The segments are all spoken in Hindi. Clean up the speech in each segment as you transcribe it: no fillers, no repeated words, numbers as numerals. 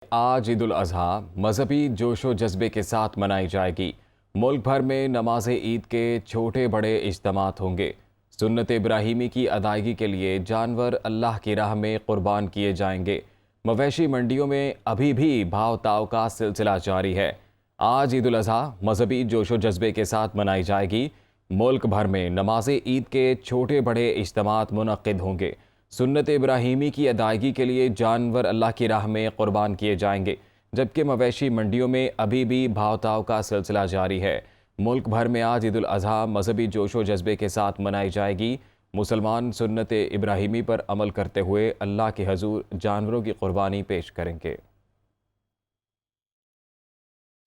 आज ईद उल अज़हा मजहबी जोशो जज्बे के साथ मनाई जाएगी। मुल्क भर में नमाज ईद के छोटे बड़े इज्तिमात होंगे। सुन्नत इब्राहीमी की अदायगी के लिए जानवर अल्लाह की राह में कुर्बान किए जाएंगे। मवेशी मंडियों में अभी भी भाव ताव का सिलसिला जारी है। आज ईद उल अज़हा मजहबी जोशो जज्बे के साथ मनाई जाएगी। मुल्क भर में नमाज ईद के छोटे बड़े इज्तिमात मुनक्किद होंगे। सुन्नत इब्राहीमी की अदायगी के लिए जानवर अल्लाह की राह में कुर्बान किए जाएंगे, जबकि मवेशी मंडियों में अभी भी भाव-ताव का सिलसिला जारी है। मुल्क भर में आज ईद उल अज़हा मजहबी जोशो जज्बे के साथ मनाई जाएगी। मुसलमान सुन्नत इब्राहीमी पर अमल करते हुए अल्लाह के हजूर जानवरों की कुर्बानी पेश करेंगे।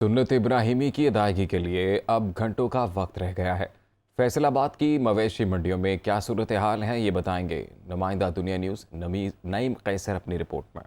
सुन्नत इब्राहीमी की अदायगी के लिए अब घंटों का वक्त रह गया है। फैसलाबाद की मवेशी मंडियों में क्या सूरत हाल है, ये बताएंगे नुमाइंदा दुनिया न्यूज़ नईम कैसर अपनी रिपोर्ट में।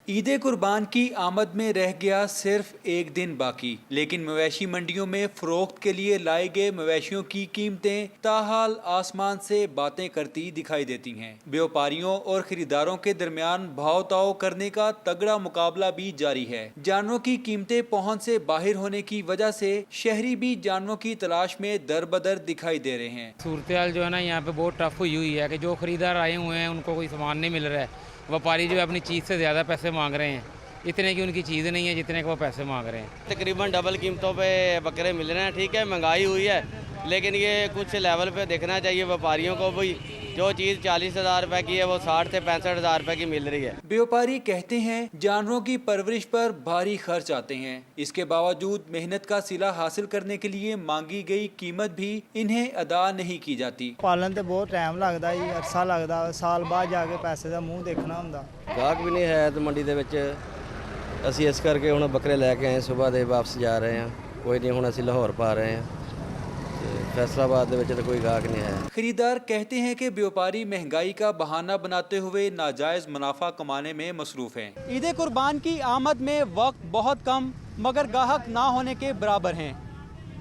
ईद कुर्बान की आमद में रह गया सिर्फ एक दिन बाकी, लेकिन मवेशी मंडियों में फरोख्त के लिए लाए गए मवेशियों की कीमतें ताहाल आसमान से बातें करती दिखाई देती हैं। व्यापारियों और खरीदारों के दरमियान भाव ताव करने का तगड़ा मुकाबला भी जारी है। जानवरों की कीमतें पहुंच से बाहर होने की वजह से शहरी भी जानवरों की तलाश में दर बदर दिखाई दे रहे हैं। सूरत हाल जो है ना, यहाँ पे बहुत टफ हुई है कि जो खरीदार आए हुए हैं उनको कोई सामान नहीं मिल रहा है। व्यापारी जो है अपनी चीज़ से ज़्यादा पैसे मांग रहे हैं, इतने की उनकी चीज़ नहीं है जितने के वो पैसे मांग रहे हैं। तकरीबन डबल कीमतों पे बकरे मिल रहे हैं। ठीक है, महंगाई हुई है, लेकिन ये कुछ लेवल पे देखना चाहिए व्यापारियों को भी। जो चीज़ 40,000 रुपए की है वो 60 से 65,000 रुपए की मिल रही है। व्यापारी कहते हैं जानवरों की परवरिश पर भारी खर्च आते हैं। इसके बावजूद मेहनत का सिला हासिल करने के लिए मांगी गई कीमत भी इन्हें अदा नहीं की जाती। पालन ते बहुत टाइम लगता है, अरसा लगता, साल बाद जाके पैसे का मुँह देखना होंदा। गाहक भी नहीं है तो मंडी ਦੇ ਵਿੱਚ ਅਸੀਂ ਇਸ ਕਰਕੇ ਹੁਣ ਬੱਕਰੇ ਲੈ ਕੇ ਆਏ, ਸਵੇਰ ਦੇ ਵਾਪਸ ਜਾ ਰਹੇ ਹਾਂ। ਕੋਈ नहीं, ਹੁਣ ਅਸੀਂ ਲਾਹੌਰ ਪਾ ਰਹੇ ਹਾਂ। फैसलाबाद तो कोई गाहक नहीं है। खरीदार कहते हैं कि व्यापारी महंगाई का बहाना बनाते हुए नाजायज मुनाफा कमाने में मसरूफ हैं। ईद कुर्बान की आमद में वक्त बहुत कम मगर गाहक ना होने के बराबर हैं।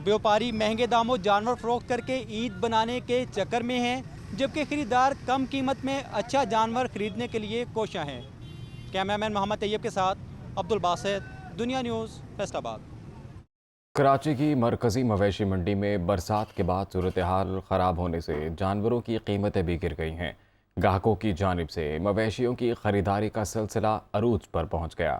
व्यापारी महंगे दामों जानवर फरोख्त करके ईद बनाने के चक्कर में हैं, जबकि खरीदार कम कीमत में अच्छा जानवर खरीदने के लिए कोशा हैं। कैमरामैन मोहम्मद तैयब के साथ अब्दुल बासित, दुनिया न्यूज़, फैसलाबाद। कराची की मरकज़ी मवेशी मंडी में बरसात के बाद सूरत हाल ख़राब होने से जानवरों की कीमतें भी गिर गई हैं। ग्राहकों की जानिब से मवेशियों की ख़रीदारी का सिलसिला अरूज पर पहुंच गया।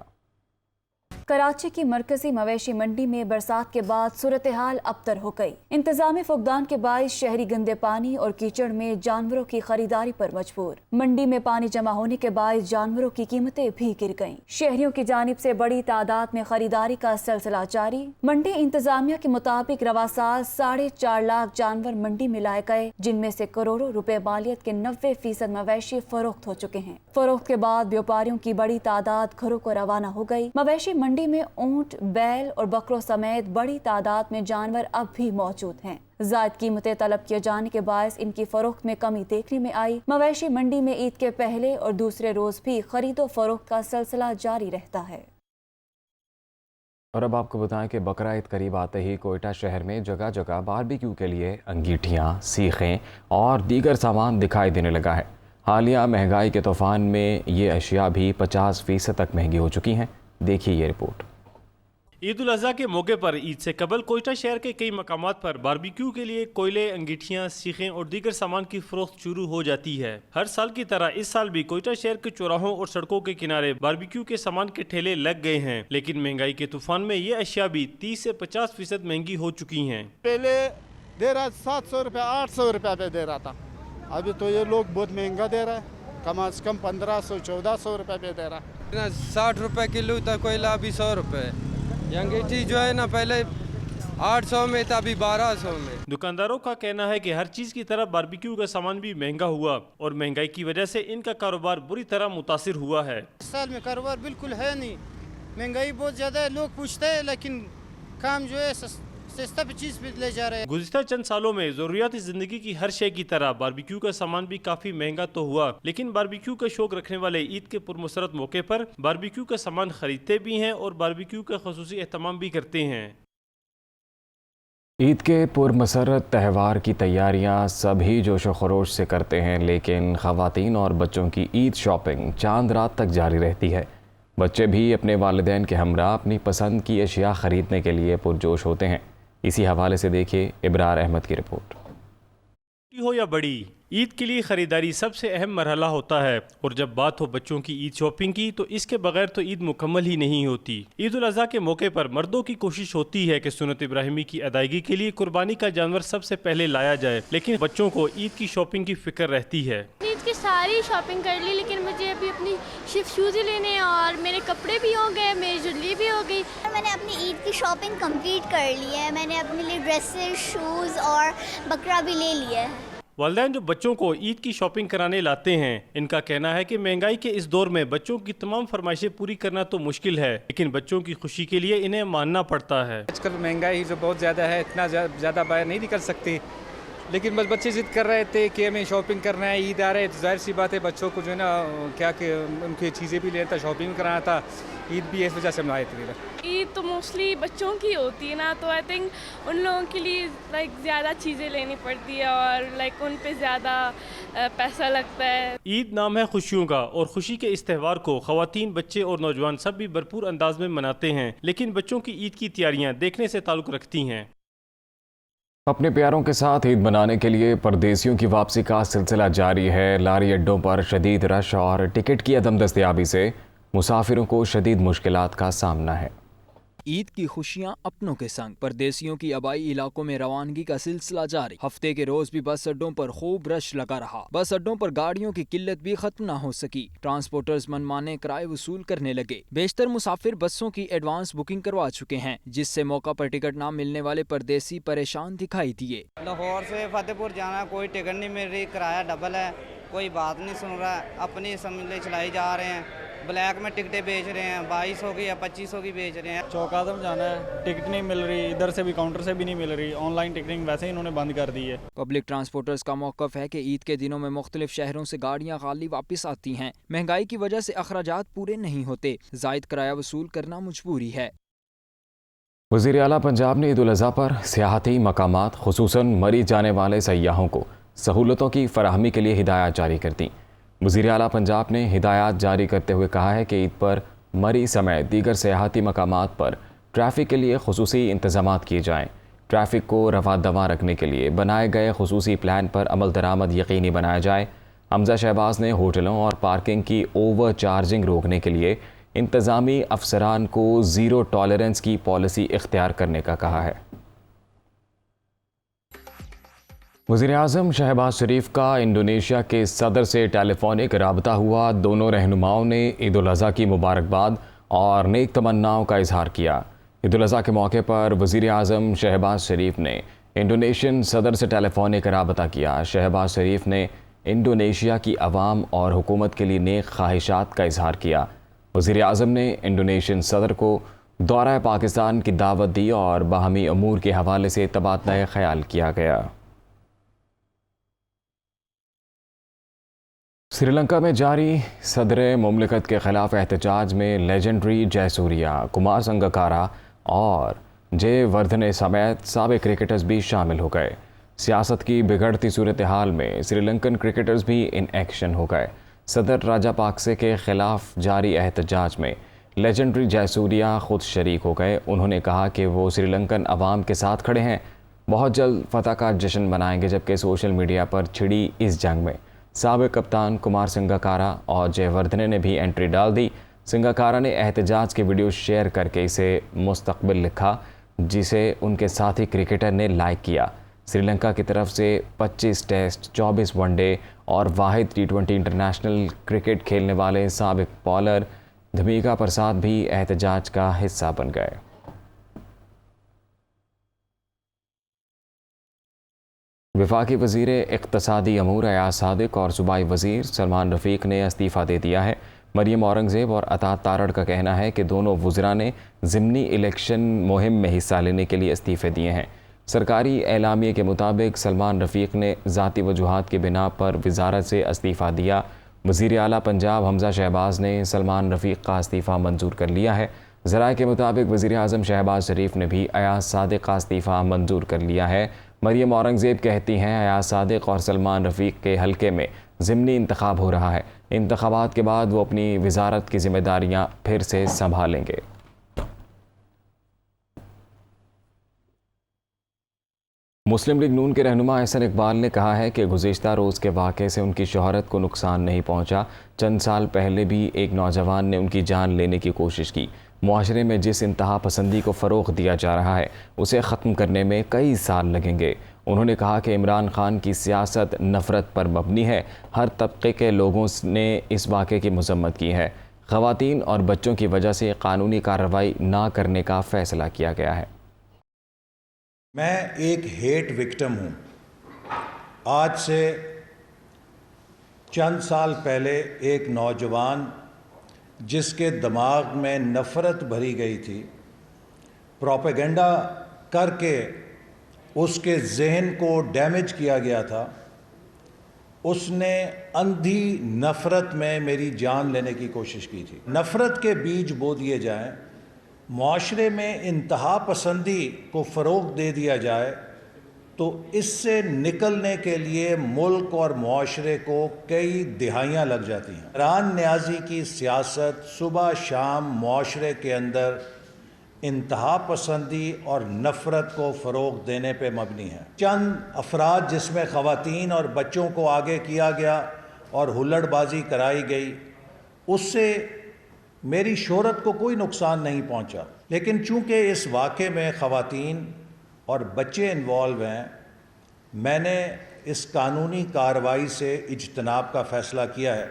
कराची की मरकजी मवेशी मंडी में बरसात के बाद सूरत हाल अबतर हो गई। इंतजामी फुकदान के बायस शहरी गंदे पानी और कीचड़ में जानवरों की खरीदारी पर मजबूर। मंडी में पानी जमा होने के बायस जानवरों की कीमतें भी गिर गईं। शहरियों की जानिब से बड़ी तादाद में खरीदारी का सिलसिला जारी। मंडी इंतजामिया के मुताबिक रवा साल 4.5 लाख जानवर मंडी में लाए गए, जिनमें से करोड़ों रुपए मालियत के 90% मवेशी फरोख्त हो चुके हैं। फरोख्त के बाद व्यापारियों की बड़ी तादाद घरों को रवाना हो गई। मवेशी मंडी में ऊंट, बैल और बकरों समेत बड़ी तादाद में जानवर अब भी मौजूद हैं। ज़ायद कीमतें तलब किए जाने के बायस इनकी फरोख्त में कमी देखने में आई। मवेशी मंडी में ईद के पहले और दूसरे रोज भी खरीदो फरोख्त का सिलसिला जारी रहता है। और अब आपको बताएं कि बकरा ईद करीब आते ही कोयटा शहर में जगह जगह बारबेक्यू के लिए अंगीठियाँ, सीखें और दीगर सामान दिखाई देने लगा है। हालिया महंगाई के तूफान में ये अशिया भी 50% तक महंगी हो चुकी हैं। देखिए ये रिपोर्ट। ईद उल अज़हा के मौके पर ईद से कबल कोयटा शहर के कई मकामात पर बारबेक्यू के लिए कोयले, अंगीठियाँ, सीखें और दीगर सामान की फरोख्त शुरू हो जाती है। हर साल की तरह इस साल भी कोयटा शहर के चौराहों और सड़कों के किनारे बारबेक्यू के सामान के ठेले लग गए हैं, लेकिन महंगाई के तूफान में ये अशिया भी 30 से 50% महंगी हो चुकी हैं। पहले दे रहा 700 रुपये, 800 रुपये पे दे रहा था, अभी तो ये लोग बहुत महंगा दे रहा है। कम से कम 1500-1400 रुपये पे दे रहा है। 60 रुपये किलो था कोयला, अभी 100 रुपये। अंगीठी जो है ना पहले 800 में था, अभी 1200 में। दुकानदारों का कहना है कि हर चीज की तरह बारबेक्यू का सामान भी महंगा हुआ और महंगाई की वजह से इनका कारोबार बुरी तरह मुतासिर हुआ है। इस साल में कारोबार बिल्कुल है नहीं, महंगाई बहुत ज्यादा है। लोग पूछते हैं लेकिन काम जो है सस्ता चीज पे ले जा रहे हैं। गुज़िश्ता चंद सालों में ज़रूरियाती जिंदगी की हर शय की तरह बारबेक्यू का सामान भी काफी महंगा तो हुआ, लेकिन बारबेक्यू का शौक रखने वाले ईद के पुरमसरत मौके पर बारबेक्यू का सामान खरीदते भी हैं और बारबेक्यू का खुसूसी एहतमाम भी करते हैं। ईद के पुरमसरत त्यौहार की तैयारियां सभी जोशो खरोश से करते हैं, लेकिन ख़वातीन और बच्चों की ईद शॉपिंग चांद रात तक जारी रहती है। बच्चे भी अपने वालिदैन के हमरा अपनी पसंद की अशिया ख़रीदने के लिए पुरजोश होते हैं। इसी हवाले से देखिए इब्रार अहमद की रिपोर्ट। हो या बड़ी, ईद के लिए ख़रीदारी सबसे अहम मरहला होता है और जब बात हो बच्चों की ईद शॉपिंग की तो इसके बगैर तो ईद मुकम्मल ही नहीं होती। ईद उल अज़हा के मौके पर मर्दों की कोशिश होती है कि सुन्नत इब्राहिमी की अदायगी के लिए कुर्बानी का जानवर सबसे पहले लाया जाए, लेकिन बच्चों को ईद की शॉपिंग की फिक्र रहती है। ईद की सारी शॉपिंग कर ली, लेकिन मुझे अभी अपनी सिर्फ शूज़ ही लेने हैं और मेरे कपड़े भी हो गए, मेरी ज्वेलरी भी हो गई। मैंने अपनी ईद की शॉपिंग कंप्लीट कर ली है। मैंने अपने लिए ड्रेसेस, शूज़ और बकरा भी ले लिया है। वालिदैन जो बच्चों को ईद की शॉपिंग कराने लाते हैं, इनका कहना है कि महंगाई के इस दौर में बच्चों की तमाम फरमाइशें पूरी करना तो मुश्किल है, लेकिन बच्चों की खुशी के लिए इन्हें मानना पड़ता है। आजकल महंगाई जो बहुत ज़्यादा है, इतना ज़्यादा बाहर नहीं निकल सकती, लेकिन बस बच्चे जिद कर रहे थे कि हमें शॉपिंग करना है, ईद आ रहा है, तो जाहिर सी बात है बच्चों को जो है ना क्या कि उनकी चीज़ें भी लेता, शॉपिंग भी कराना था, ईद भी इस वजह से मनाए थे। ईद तो मोस्टली बच्चों की होती है ना, तो आई थिंक उन लोगों के लिए लाइक ज़्यादा चीज़ें लेनी पड़ती है और लाइक उन पे ज़्यादा पैसा लगता है। ईद नाम है खुशियों का और खुशी के इस त्यौहार को ख़वातीन, बच्चे और नौजवान सब भी भरपूर अंदाज में मनाते हैं, लेकिन बच्चों की ईद की तैयारियाँ देखने से ताल्लुक़ रखती हैं। अपने प्यारों के साथ ईद मनाने के लिए परदेसियों की वापसी का सिलसिला जारी है। लारी अड्डों पर शदीद रश और टिकट की अदम दस्तयाबी से मुसाफिरों को शदीद मुश्किलात का सामना है। ईद की खुशियां अपनों के संग, परदेसियों की आबाई इलाकों में रवानगी का सिलसिला जारी। हफ्ते के रोज भी बस अड्डों पर खूब रश लगा रहा। बस अड्डों पर गाड़ियों की किल्लत भी खत्म न हो सकी। ट्रांसपोर्टर्स मनमाने किराए वसूल करने लगे। बेशतर मुसाफिर बसों की एडवांस बुकिंग करवा चुके हैं, जिससे मौका पर टिकट न मिलने वाले परदेसी परेशान दिखाई दिए। लाहौर से फतेहपुर जाना, कोई टिकट नहीं मिल रही, किराया डबल है, कोई बात नहीं सुन रहा, अपनी समझ चलाई जा रहे हैं। ब्लैक में टिकटें बेच रहे हैं, 2200 की या 2500 की बेच रहे हैं। चौकादम जाना है, टिकट नहीं मिल रही, इधर से भी काउंटर से भी नहीं मिल रही। ऑनलाइन टिकटिंग वैसे ही इन्होंने बंद कर दी है। पब्लिक ट्रांसपोर्टर्स का मौक़िफ़ है कि ईद के दिनों में मुख्तलिफ शहरों से गाड़ियाँ खाली वापस आती हैं। महंगाई की वजह से अखराजात पूरे नहीं होते, ज़ायद किराया वसूल करना मजबूरी है। वज़ीर आला पंजाब ने ईद उल अज़हा पर सियाहती मकामात खुसूसन मरी जाने वाले सयाहों को सहूलतों की फराहमी के लिए हिदायत जारी कर दी। वज़ीर आला पंजाब ने हिदायत जारी करते हुए कहा है कि ईद पर मरी समेत दीगर सियाहती मकामात पर ट्रैफ़िक के लिए खुसूसी इंतज़ामात किए जाएँ। ट्रैफ़िक को रवा दवा रखने के लिए बनाए गए खुसूसी प्लान पर अमल दरामद यकीनी बनाया जाए। हमज़ा शहबाज ने होटलों और पार्किंग की ओवर चार्जिंग रोकने के लिए इंतज़ामी अफसरान को ज़ीरो टॉलरेंस की पॉलिसी इख्तियार करने का कहा है। वज़ीर आज़म शहबाज शरीफ का इंडोनेशिया के सदर से टेलीफोनिक राबता हुआ। दोनों रहनुमाओं ने ईद उल अज़हा की मुबारकबाद और नेक तमन्नाओं का इजहार किया। ईद उल अज़हा के मौके पर वज़ीर आज़म शहबाज शरीफ ने इंडोनेशियन सदर से टेलीफोनिक राबता किया। शहबाज शरीफ ने इंडोनेशिया की आवाम और हुकूमत के लिए नेक ख्वाहिशात का इजहार किया। वज़ीर आज़म ने इंडोनेशियन सदर को दौरा पाकिस्तान की दावत दी और बाहमी अमूर के हवाले से तबादला ख्याल किया गया। श्रीलंका में जारी सदर मुमलिकत के ख़िलाफ़ एहतजाज में लेजेंडरी जयसूर्या, कुमार संगकारा और जयवर्धने समेत साबिक क्रिकेटर्स भी शामिल हो गए। सियासत की बिगड़ती सूरत हाल में श्रीलंकन क्रिकेटर्स भी इन एक्शन हो गए। सदर राजापाक्से के ख़िलाफ़ जारी एहतजाज में लेजेंडरी जयसूर्या ख़ुद शरीक हो गए। उन्होंने कहा कि वो श्रीलंकन अवाम के साथ खड़े हैं, बहुत जल्द फतह का जश्न मनाएंगे। जबकि सोशल मीडिया पर छिड़ी इस जंग में साबिक कप्तान कुमार संगकारा और जयवर्धने ने भी एंट्री डाल दी। संगकारा ने एहतजाज के वीडियो शेयर करके इसे मुस्तकबिल लिखा, जिसे उनके साथी क्रिकेटर ने लाइक किया। श्रीलंका की तरफ से 25 टेस्ट, 24 वनडे और वाहिद T20 इंटरनेशनल क्रिकेट खेलने वाले साबिक बॉलर धमीका प्रसाद भी एहतजाज का हिस्सा बन गए। वफाकी वज़ीर इक़्तिसादी अमूर अयाज सादिक और सूबाई वज़ीर सलमान रफ़ीक ने इस्तीफ़ा दे दिया है। मरियम औरंगज़ेब और अतात तारड़ का कहना है कि दोनों वज़रा ने ज़िमनी इलेक्शन मुहिम में हिस्सा लेने के लिए इस्तीफ़े दिए हैं। सरकारी एलामिये के मुताबिक सलमान रफ़ीक ने ज़ाती वजूहात की बिना पर वज़ारत से इस्तीफ़ा दिया। वज़ीर आला पंजाब हमज़ा शहबाज ने सलमान रफ़ीक का इस्तीफ़ा मंजूर कर लिया है। ज़राए के मुताबिक वज़ीर आज़म शहबाज शरीफ ने भी अयाज सादिक का इस्तीफ़ा मंजूर कर लिया है। मरियम औरंगज़ेब कहती हैं अयाज सादिक और सलमान रफ़ीक के हल्के में ज़िमनी इंतखाब हो रहा है। इंतखाबात के बाद वो अपनी वजारत की जिम्मेदारियां फिर से संभालेंगे। मुस्लिम लीग नून के रहनुमा एहसन इकबाल ने कहा है कि गुज़िश्ता रोज़ के वाक़े से उनकी शोहरत को नुकसान नहीं पहुंचा। चंद साल पहले भी एक नौजवान ने उनकी जान लेने की कोशिश की। मुआशरे में जिस इंतहा पसंदी को फ़रोग़ दिया जा रहा है उसे ख़त्म करने में कई साल लगेंगे। उन्होंने कहा कि इमरान खान की सियासत नफ़रत पर मबनी है। हर तबके के लोगों ने इस वाक़े की मज़म्मत की है। ख़वातीन और बच्चों की वजह से कानूनी कार्रवाई ना करने का फ़ैसला किया गया है। मैं एक हेट विक्टिम हूँ। आज से चंद साल पहले एक नौजवान जिसके दिमाग में नफ़रत भरी गई थी, प्रोपेगेंडा करके उसके जहन को डैमेज किया गया था। उसने अंधी नफ़रत में मेरी जान लेने की कोशिश की थी। नफ़रत के बीज बो दिए जाएं, मुआशरे में इंतहा पसंदी को फ़रोग़ दे दिया जाए तो इससे निकलने के लिए मुल्क और मुआशरे को कई दिहाइयाँ लग जाती हैं। इमरान नियाज़ी की सियासत सुबह शाम मुआशरे के अंदर इंतहा पसंदी और नफ़रत को फ़रोग़ देने पे मबनी है। चंद अफराद जिसमें ख़वातीन और बच्चों को आगे किया गया और हुल्लड़बाजी कराई गई, उससे मेरी शोहरत को कोई नुकसान नहीं पहुंचा। लेकिन चूंकि इस वाक़े में ख़वातीन और बच्चे इन्वॉल्व हैं, मैंने इस कानूनी कार्रवाई से इज्तनाब का फ़ैसला किया है।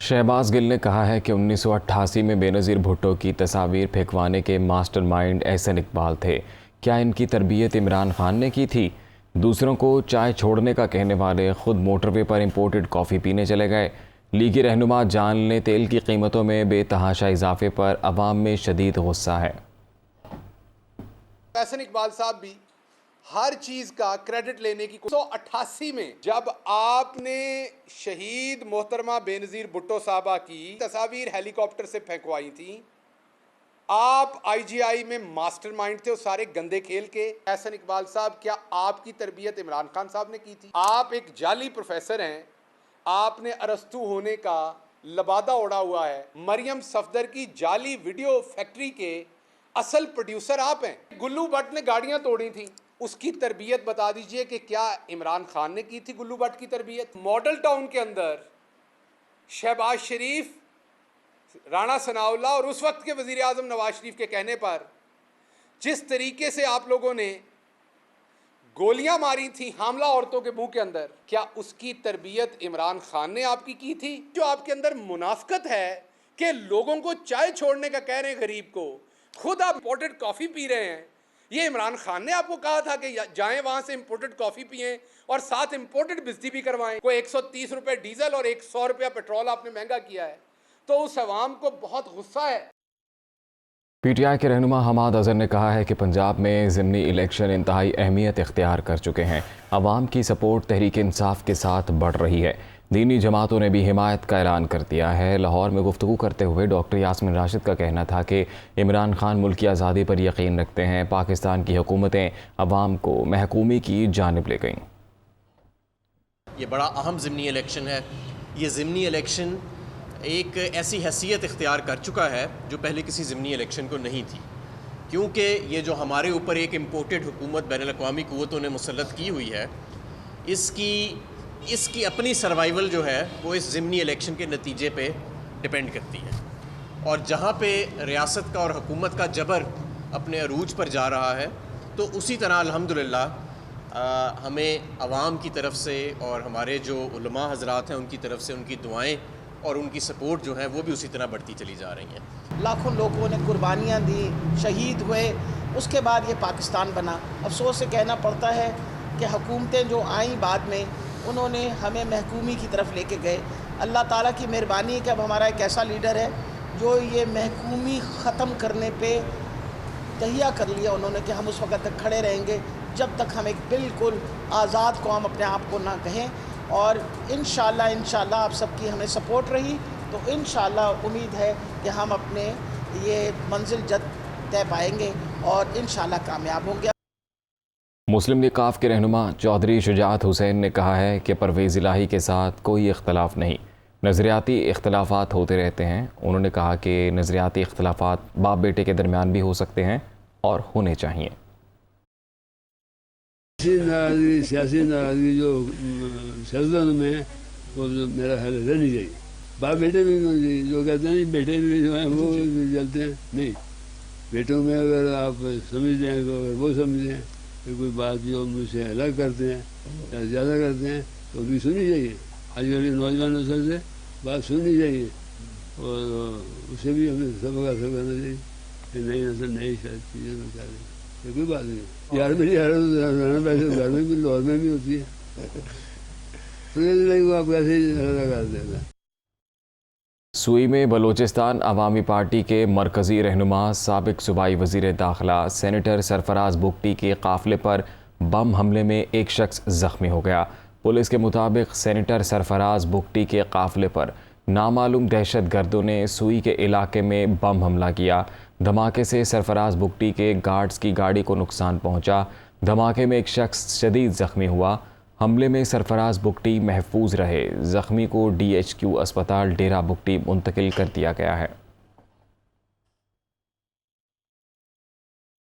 शहबाज गिल ने कहा है कि 1988 में बेनज़ीर भुट्टो की तस्वीर फेंकवाने के मास्टरमाइंड एहसन इकबाल थे। क्या इनकी तरबियत इमरान खान ने की थी? दूसरों को चाय छोड़ने का कहने वाले खुद मोटरवे पर इंपोर्टेड कॉफ़ी पीने चले गए। लीगी रहनुमा जान लें तेल की कीमतों में बेतहाशा इजाफे पर अवाम में शदीद गुस्सा है। एहसन इकबाल साहब भी हर चीज़ का क्रेडिट लेने की 1988 में जब आपने शहीद मोहतरमा बेनज़ीर भुट्टो साहबा की तस्वीर हेलीकॉप्टर से फेंकवाई थी, आप IGI में मास्टरमाइंड थे उस सारे गंदे खेल के। एहसन इकबाल साहब, क्या आपकी तरबियत इमरान खान साहब ने की थी? आप एक जाली प्रोफेसर हैं, आपने अरस्तु होने का लबादा उड़ा हुआ है। मरियम सफदर की जाली वीडियो फैक्ट्री के असल प्रोड्यूसर आप हैं। गुल्लू भट्ट ने गाड़ियां तोड़ी थी, उसकी तरबियत बता दीजिए कि क्या इमरान खान ने की थी गुल्लू भट्ट की तरबियत? मॉडल टाउन के अंदर शहबाज शरीफ, राणा सनाउल्लाह और उस वक्त के वज़ीर आज़म नवाज शरीफ के कहने पर जिस तरीके से आप लोगों ने गोलियां मारी थी हामला औरतों के मुंह के अंदर, क्या उसकी तरबियत इमरान खान ने आपकी की थी? जो आपके अंदर मुनाफिकत है कि लोगों को चाय छोड़ने का कह रहे हैं, गरीब को, खुद आप इंपोर्टेड कॉफ़ी पी रहे हैं। ये इमरान खान ने आपको कहा था कि जाएं वहां से इंपोर्टेड कॉफ़ी पिएं और साथ इंपोर्टेड बिजली भी करवाएं। कोई 130 रुपये डीजल और 100 रुपया पेट्रोल आपने महंगा किया है, तो उस अवाम को बहुत गुस्सा है। PTI के रहनुमा हमाद अज़हर ने कहा है कि पंजाब में ज़िमनी इलेक्शन इंतहाई अहमियत इख्तियार कर चुके हैं। अवाम की सपोर्ट तहरीक इंसाफ के साथ बढ़ रही है। दीनी जमातों ने भी हिमायत का ऐलान कर दिया है। लाहौर में गुफ्तगू करते हुए डॉक्टर यास्मीन राशिद का कहना था कि इमरान खान मुल्क की आज़ादी पर यकीन रखते हैं। पाकिस्तान की हुकूमतें अवाम को महकूमी की जानिब ले गईं। ये बड़ा अहम ज़िमनी इलेक्शन है। ये ज़िमनी इलेक्शन एक ऐसी हैसियत इख्तियार कर चुका है जो पहले किसी ज़िमनी इलेक्शन को नहीं थी, क्योंकि ये जो हमारे ऊपर एक इम्पोर्टेड हुकूमत बैनुल-अक़वामी क़ुव्वतों ने मुसल्लत की हुई है, इसकी अपनी सर्वाइवल जो है वो इस ज़िमनी इलेक्शन के नतीजे पे डिपेंड करती है। और जहाँ पे रियासत का और हुकूमत का जबर अपने अरूज पर जा रहा है, तो उसी तरह अल्हम्दुलिल्लाह हमें अवाम की तरफ से और हमारे जो उलमा हज़रात हैं उनकी तरफ से उनकी दुआएं और उनकी सपोर्ट जो है वो भी उसी तरह बढ़ती चली जा रही हैं। लाखों लोगों ने कुर्बानियाँ दी, शहीद हुए, उसके बाद ये पाकिस्तान बना। अफसोस से कहना पड़ता है कि हुकूमतें जो आईं बाद में, उन्होंने हमें महकूमी की तरफ लेके गए। अल्लाह ताला की मेहरबानी है कि अब हमारा एक ऐसा लीडर है जो ये महकूमी ख़त्म करने पे तहिया कर लिया उन्होंने कि हम उस वक़्त तक खड़े रहेंगे जब तक हम एक बिल्कुल आज़ाद कौम अपने आप को ना कहें। और इंशाअल्लाह आप सबकी हमें सपोर्ट रही तो इंशाअल्लाह उम्मीद है कि हम अपने ये मंजिल जद तय पाएंगे और इंशाअल्लाह कामयाब होंगे। मुस्लिम लीग काफ के रहनुमा चौधरी शुजात हुसैन ने कहा है कि परवेज़ इलाही के साथ कोई इख्तलाफ नहीं, नज़रियाती इख्तलाफात होते रहते हैं। उन्होंने कहा कि नज़रियाती इख्तलाफात बाप बेटे के दरमियान भी हो सकते हैं और होने चाहिए। सियासी नाराज़गी जो सियासतदानों में है वो मेरा ख्याल रहनी चाहिए। बाप बेटे में जो कहते हैं बेटे में जो है वो जलते हैं, नहीं, बेटों में अगर आप समझते हैं तो अगर वो समझते हैं तो कोई बात जो मुझसे अलग करते हैं या ज़्यादा करते हैं तो भी सुननी चाहिए। आजकल की नौजवान नस्ल से बात सुननी चाहिए और उसे भी हमें सबक हासिल करना चाहिए कि नई नस्ल नई चीज़ें में क्या रही, कोई बात नहीं। यार मेरी रहना वैसे घर में भी लाहौर में भी होती है, तो आप कैसे लगा देना। सुई में बलोचिस्तान अवामी पार्टी के मरकज़ी रहनुमा साबिक सूबाई वज़ीर दाखिला सेनेटर सरफराज बुगटी के काफ़िले पर बम हमले में एक शख्स ज़ख्मी हो गया। पुलिस के मुताबिक सेनेटर सरफराज बुगटी के काफ़िले पर नामालूम दहशत गर्दों ने सुई के इलाके में बम हमला किया। धमाके से सरफराज बुगटी के गार्ड्स की गाड़ी को नुकसान पहुंचा। धमाके में एक शख्स शदीद ज़ख्मी हुआ। हमले में सरफराज बुगटी महफूज रहे। ज़ख्मी को DHQ अस्पताल डेरा बुगटी मुंतकिल कर दिया गया है।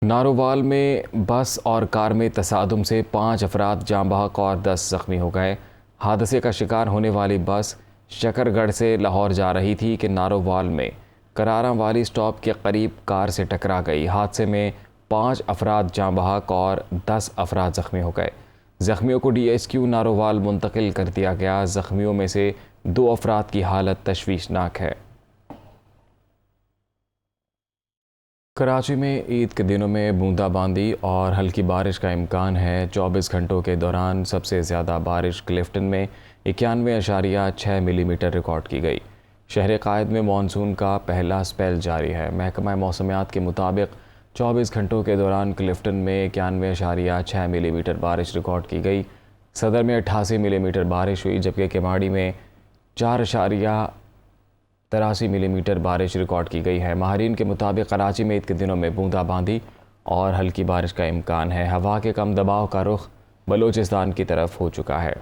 नारोवाल में बस और कार में तसादुम से 5 अफराद जाँ बहक और 10 ज़ख्मी हो गए। हादसे का शिकार होने वाली बस शकरगढ़ से लाहौर जा रही थी कि नारोवाल में करारा वाली स्टॉप के करीब कार से टकरा गई। हादसे में 5 अफराद जाँ बहक और 10 अफराद ज़ख्मी हो गए। ज़ख्मियों को DHQ नारोवाल मुंतकिल कर दिया गया। ज़ख्मियों में से 2 अफराद की हालत तशवीशनाक है। कराची में ईद के दिनों में बूंदाबांदी और हल्की बारिश का इम्कान है। 24 घंटों के दौरान सबसे ज़्यादा बारिश क्लिफ्टन में 91.6 मिलीमीटर रिकॉर्ड की गई। शहर कायद में मानसून का पहला स्पेल जारी है। महकमा मौसमियात के मुताबिक 24 घंटों के दौरान क्लिफ्टन में 91.6 मिलीमीटर बारिश रिकॉर्ड की गई। सदर में 88 मिलीमीटर बारिश हुई, जबकि केमाड़ी में 4.83 मिलीमीटर बारिश रिकॉर्ड की गई है। माहरीन के मुताबिक कराची में ईद के दिनों में बूंदाबांदी और हल्की बारिश का इम्कान है। हवा के कम दबाव का रुख बलोचिस्तान की तरफ हो चुका है।